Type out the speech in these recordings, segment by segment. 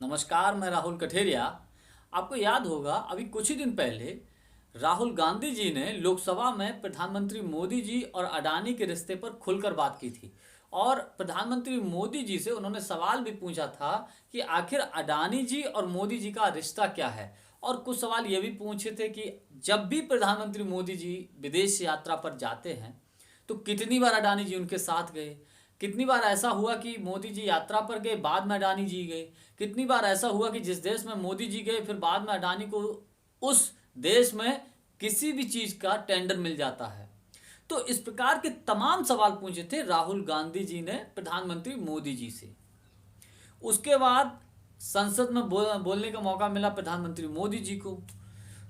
नमस्कार, मैं राहुल कठेरिया। आपको याद होगा अभी कुछ ही दिन पहले राहुल गांधी जी ने लोकसभा में प्रधानमंत्री मोदी जी और अडानी के रिश्ते पर खुलकर बात की थी। और प्रधानमंत्री मोदी जी से उन्होंने सवाल भी पूछा था कि आखिर अडानी जी और मोदी जी का रिश्ता क्या है। और कुछ सवाल ये भी पूछे थे कि जब भी प्रधानमंत्री मोदी जी विदेश यात्रा पर जाते हैं तो कितनी बार अडानी जी उनके साथ गए। कितनी बार ऐसा हुआ कि मोदी जी यात्रा पर गए, बाद में अडानी जी गए। कितनी बार ऐसा हुआ कि जिस देश में मोदी जी गए फिर बाद में अडानी को उस देश में किसी भी चीज़ का टेंडर मिल जाता है। तो इस प्रकार के तमाम सवाल पूछे थे राहुल गांधी जी ने प्रधानमंत्री मोदी जी से। उसके बाद संसद में बोलने का मौका मिला प्रधानमंत्री मोदी जी को।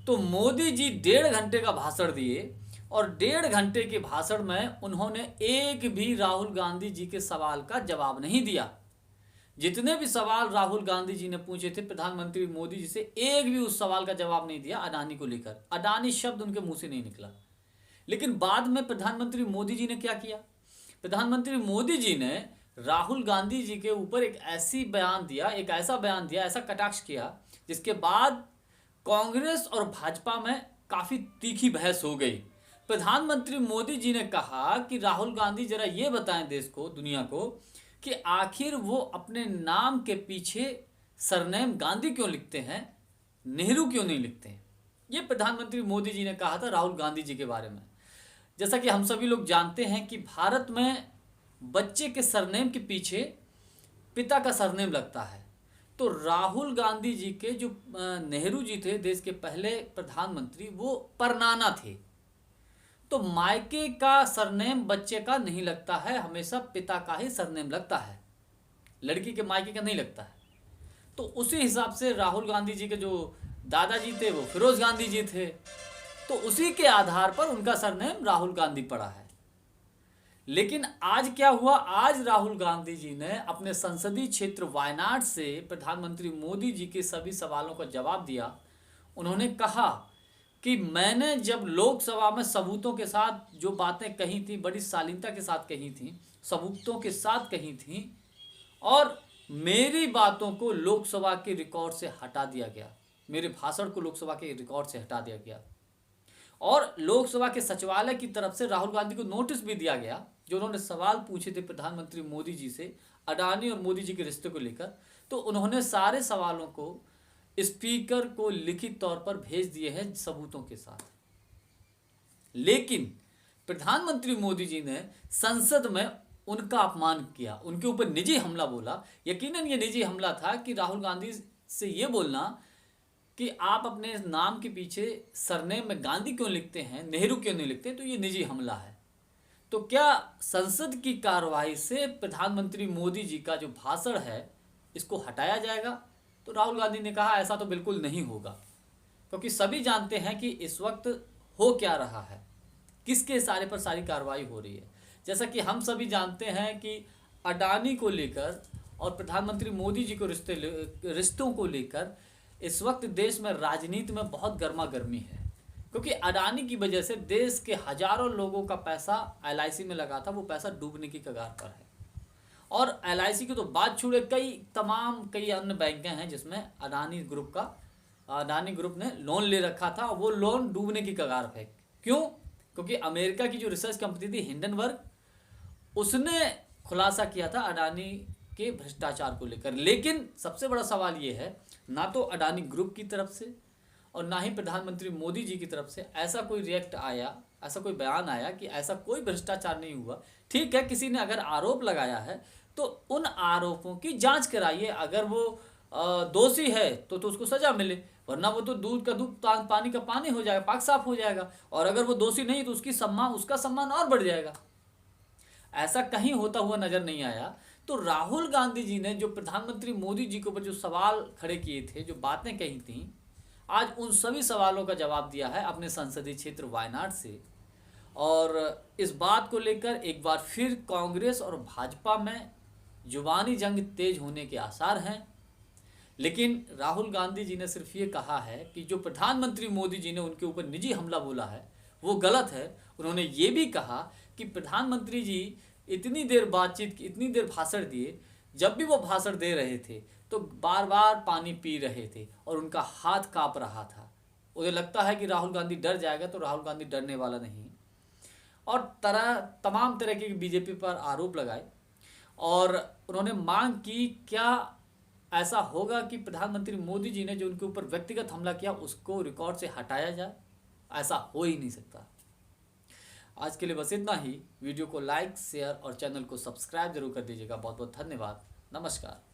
तो मोदी जी 1.5 घंटे का भाषण दिए और 1.5 घंटे के भाषण में उन्होंने एक भी राहुल गांधी जी के सवाल का जवाब नहीं दिया। जितने भी सवाल राहुल गांधी जी ने पूछे थे प्रधानमंत्री मोदी जी से, एक भी उस सवाल का जवाब नहीं दिया अडानी को लेकर। अडानी शब्द उनके मुंह से नहीं निकला। लेकिन बाद में प्रधानमंत्री मोदी जी ने क्या किया? प्रधानमंत्री मोदी जी ने राहुल गांधी जी के ऊपर एक ऐसा बयान दिया, ऐसा कटाक्ष किया, जिसके बाद कांग्रेस और भाजपा में काफी तीखी बहस हो गई। प्रधानमंत्री मोदी जी ने कहा कि राहुल गांधी जरा ये बताएं देश को, दुनिया को, कि आखिर वो अपने नाम के पीछे सरनेम गांधी क्यों लिखते हैं, नेहरू क्यों नहीं लिखते हैं। ये प्रधानमंत्री मोदी जी ने कहा था राहुल गांधी जी के बारे में। जैसा कि हम सभी लोग जानते हैं कि भारत में बच्चे के सरनेम के पीछे पिता का सरनेम लगता है। तो राहुल गांधी जी के जो नेहरू जी थे देश के पहले प्रधानमंत्री, वो परनाना थे। तो मायके का सरनेम बच्चे का नहीं लगता है, हमेशा पिता का ही सरनेम लगता है, लड़की के मायके का नहीं लगता है। तो उसी हिसाब से राहुल गांधी जी के जो दादाजी थे वो फिरोज गांधी जी थे, तो उसी के आधार पर उनका सरनेम राहुल गांधी पड़ा है। लेकिन आज क्या हुआ? आज राहुल गांधी जी ने अपने संसदीय क्षेत्र वायनाड से प्रधानमंत्री मोदी जी के सभी सवालों का जवाब दिया। उन्होंने कहा कि मैंने जब लोकसभा में सबूतों के साथ जो बातें कही थी, बड़ी शालीनता के साथ कही थी, सबूतों के साथ कही थी, और मेरी बातों को लोकसभा के रिकॉर्ड से हटा दिया गया, मेरे भाषण को लोकसभा के रिकॉर्ड से हटा दिया गया। और लोकसभा के सचिवालय की तरफ से राहुल गांधी को नोटिस भी दिया गया, जो उन्होंने सवाल पूछे थे प्रधानमंत्री मोदी जी से अडानी और मोदी जी के रिश्ते को लेकर। तो उन्होंने सारे सवालों को स्पीकर को लिखित तौर पर भेज दिए हैं सबूतों के साथ। लेकिन प्रधानमंत्री मोदी जी ने संसद में उनका अपमान किया, उनके ऊपर निजी हमला बोला। यकीनन ये निजी हमला था कि राहुल गांधी से ये बोलना कि आप अपने नाम के पीछे सरनेम में गांधी क्यों लिखते हैं, नेहरू क्यों नहीं लिखते, तो ये निजी हमला है। तो क्या संसद की कार्यवाही से प्रधानमंत्री मोदी जी का जो भाषण है इसको हटाया जाएगा? तो राहुल गांधी ने कहा ऐसा तो बिल्कुल नहीं होगा, क्योंकि सभी जानते हैं कि इस वक्त हो क्या रहा है, किसके इशारे पर सारी कार्रवाई हो रही है। जैसा कि हम सभी जानते हैं कि अडानी को लेकर और प्रधानमंत्री मोदी जी को रिश्तों को लेकर इस वक्त देश में राजनीति में बहुत गर्मा गर्मी है, क्योंकि अडानी की वजह से देश के हजारों लोगों का पैसा LIC में लगा था, वो पैसा डूबने की कगार पर है। और LIC की तो बात छोड़े, कई अन्य बैंक हैं जिसमें अडानी ग्रुप ने लोन ले रखा था, वो लोन डूबने की कगार पे। क्यों? क्योंकि अमेरिका की जो रिसर्च कंपनी थी हिंडनबर्ग, उसने खुलासा किया था अडानी के भ्रष्टाचार को लेकर। लेकिन सबसे बड़ा सवाल ये है, ना तो अडानी ग्रुप की तरफ से और ना ही प्रधानमंत्री मोदी जी की तरफ से ऐसा कोई ऐसा कोई बयान आया कि ऐसा कोई भ्रष्टाचार नहीं हुआ। ठीक है, किसी ने अगर आरोप लगाया है तो उन आरोपों की जांच कराइए। अगर वो दोषी है तो उसको सजा मिले, वरना वो तो दूध का दूध पानी का पानी हो जाएगा, पाक साफ हो जाएगा। और अगर वो दोषी नहीं तो उसका सम्मान और बढ़ जाएगा। ऐसा कहीं होता हुआ नजर नहीं आया। तो राहुल गांधी जी ने जो प्रधानमंत्री मोदी जी के ऊपर जो सवाल खड़े किए थे, जो बातें कही थी, आज उन सभी सवालों का जवाब दिया है अपने संसदीय क्षेत्र वायनाड से। और इस बात को लेकर एक बार फिर कांग्रेस और भाजपा में जुबानी जंग तेज होने के आसार हैं। लेकिन राहुल गांधी जी ने सिर्फ ये कहा है कि जो प्रधानमंत्री मोदी जी ने उनके ऊपर निजी हमला बोला है वो गलत है। उन्होंने ये भी कहा कि प्रधानमंत्री जी इतनी देर भाषण दिए, जब भी वो भाषण दे रहे थे तो बार बार पानी पी रहे थे और उनका हाथ कांप रहा था। उन्हें लगता है कि राहुल गांधी डर जाएगा, तो राहुल गांधी डरने वाला नहीं। और तमाम तरह के बीजेपी पर आरोप लगाए और उन्होंने मांग की, क्या ऐसा होगा कि प्रधानमंत्री मोदी जी ने जो उनके ऊपर व्यक्तिगत हमला किया उसको रिकॉर्ड से हटाया जाए? ऐसा हो ही नहीं सकता। आज के लिए बस इतना ही। वीडियो को लाइक, शेयर और चैनल को सब्सक्राइब जरूर कर दीजिएगा। बहुत बहुत धन्यवाद। नमस्कार।